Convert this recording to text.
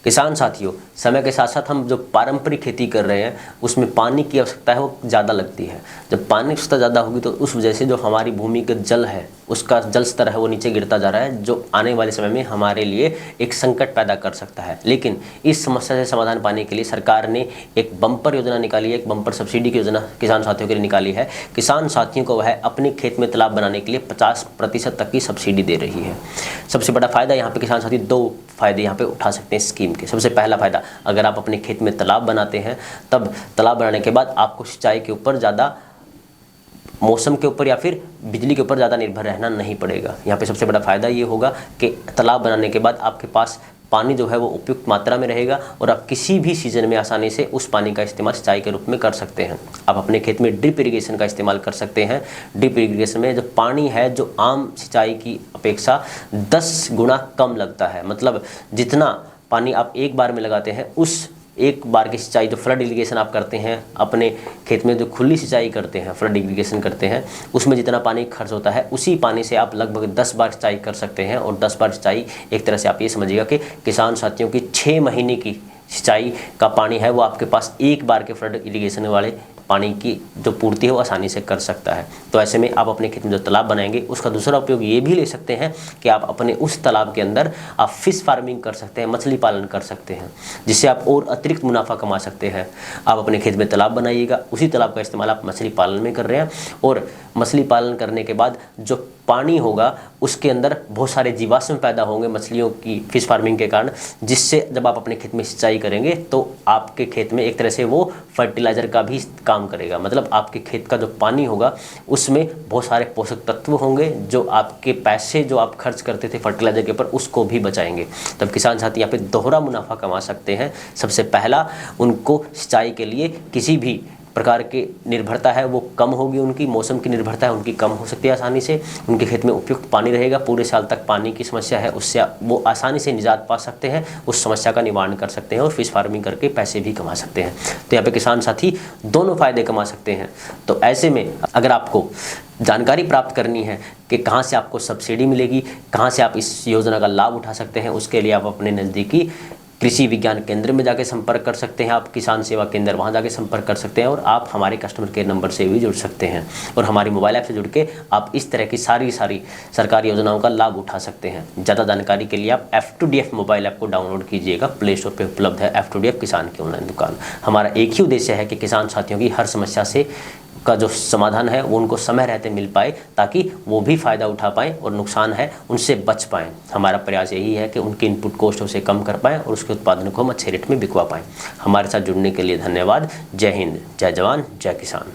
किसान साथियों, समय के साथ साथ हम जो पारंपरिक खेती कर रहे हैं उसमें पानी की आवश्यकता है वो ज़्यादा लगती है। जब पानी की आवश्यकता ज़्यादा होगी तो उस वजह से जो हमारी भूमि का जल है उसका जल स्तर है वो नीचे गिरता जा रहा है, जो आने वाले समय में हमारे लिए एक संकट पैदा कर सकता है। लेकिन इस समस्या से समाधान पाने के लिए सरकार ने एक बम्पर योजना निकाली है, एक बम्पर सब्सिडी की योजना किसान साथियों के लिए निकाली है। किसान साथियों को वह अपने खेत में तालाब बनाने के लिए 50% तक की सब्सिडी दे रही है। सबसे बड़ा फायदा यहाँ पे किसान साथी दो फायदे यहाँ पे उठा सकते हैं स्कीम के। सबसे पहला फायदा, अगर आप अपने खेत में तालाब बनाते हैं तब तालाब बनाने के बाद आपको सिंचाई के ऊपर ज़्यादा, मौसम के ऊपर या फिर बिजली के ऊपर ज़्यादा निर्भर रहना नहीं पड़ेगा। यहाँ पे सबसे बड़ा फायदा ये होगा कि तालाब बनाने के बाद आपके पास पानी जो है वो उपयुक्त मात्रा में रहेगा और आप किसी भी सीजन में आसानी से उस पानी का इस्तेमाल सिंचाई के रूप में कर सकते हैं। आप अपने खेत में ड्रिप इरिगेशन का इस्तेमाल कर सकते हैं। ड्रिप इरिगेशन में जो पानी है जो आम सिंचाई की अपेक्षा 10 गुना कम लगता है। मतलब जितना पानी आप एक बार में लगाते हैं उस एक बार की सिंचाई, जो फ्लड इरिगेशन आप करते हैं अपने खेत में, जो खुली सिंचाई करते हैं, फ्लड इरिगेशन करते हैं, उसमें जितना पानी खर्च होता है उसी पानी से आप लगभग 10 बार सिंचाई कर सकते हैं। और 10 बार सिंचाई एक तरह से आप ये समझिएगा कि किसान साथियों की 6 महीने की सिंचाई का पानी है वो आपके पास एक बार के फ्लड इरिगेशन वाले पानी की जो पूर्ति है वो आसानी से कर सकता है। तो ऐसे में आप अपने खेत में जो तालाब बनाएंगे उसका दूसरा उपयोग ये भी ले सकते हैं कि आप अपने उस तालाब के अंदर आप फिश फार्मिंग कर सकते हैं, मछली पालन कर सकते हैं, जिससे आप और अतिरिक्त मुनाफा कमा सकते हैं। आप अपने खेत में तालाब बनाइएगा, उसी तालाब का इस्तेमाल आप मछली पालन में कर रहे हैं और मछली पालन करने के बाद जो पानी होगा उसके अंदर बहुत सारे जीवाश्म पैदा होंगे मछलियों की फिश फार्मिंग के कारण, जिससे जब आप अपने खेत में सिंचाई करेंगे तो आपके खेत में एक तरह से वो फर्टिलाइज़र का भी काम करेगा। मतलब आपके खेत का जो पानी होगा उसमें बहुत सारे पोषक तत्व होंगे जो आपके पैसे जो आप खर्च करते थे फर्टिलाइज़र के ऊपर उसको भी बचाएंगे। तब किसान साथी यहाँ पे दोहरा मुनाफा कमा सकते हैं। सबसे पहला, उनको सिंचाई के लिए किसी भी प्रकार की निर्भरता है वो कम होगी, उनकी मौसम की निर्भरता है उनकी कम हो सकती है आसानी से। उनके खेत में उपयुक्त पानी रहेगा, पूरे साल तक पानी की समस्या है उससे वो आसानी से निजात पा सकते हैं, उस समस्या का निवारण कर सकते हैं और फिश फार्मिंग करके पैसे भी कमा सकते हैं। तो यहाँ पे किसान साथी दोनों फायदे कमा सकते हैं। तो ऐसे में अगर आपको जानकारी प्राप्त करनी है कि कहाँ से आपको सब्सिडी मिलेगी, कहाँ से आप इस योजना का लाभ उठा सकते हैं, उसके लिए आप अपने नज़दीकी कृषि विज्ञान केंद्र में जाके संपर्क कर सकते हैं। आप किसान सेवा केंद्र वहाँ जाके संपर्क कर सकते हैं और आप हमारे कस्टमर केयर नंबर से भी जुड़ सकते हैं और हमारी मोबाइल ऐप से जुड़ के आप इस तरह की सारी सरकारी योजनाओं का लाभ उठा सकते हैं। ज़्यादा जानकारी के लिए आप F2DF मोबाइल ऐप को डाउनलोड कीजिएगा, प्ले स्टोर पर उपलब्ध है F2DF किसान की ऑनलाइन दुकान। हमारा एक ही उद्देश्य है कि किसान साथियों की हर समस्या से का जो समाधान है वो उनको समय रहते मिल पाए, ताकि वो भी फ़ायदा उठा पाएँ और नुकसान है उनसे बच पाएँ। हमारा प्रयास यही है कि उनके इनपुट कॉस्ट उसे कम कर पाएँ और उसके उत्पादन को हम अच्छे रेट में बिकवा पाएँ। हमारे साथ जुड़ने के लिए धन्यवाद। जय हिंद, जय जवान, जय किसान।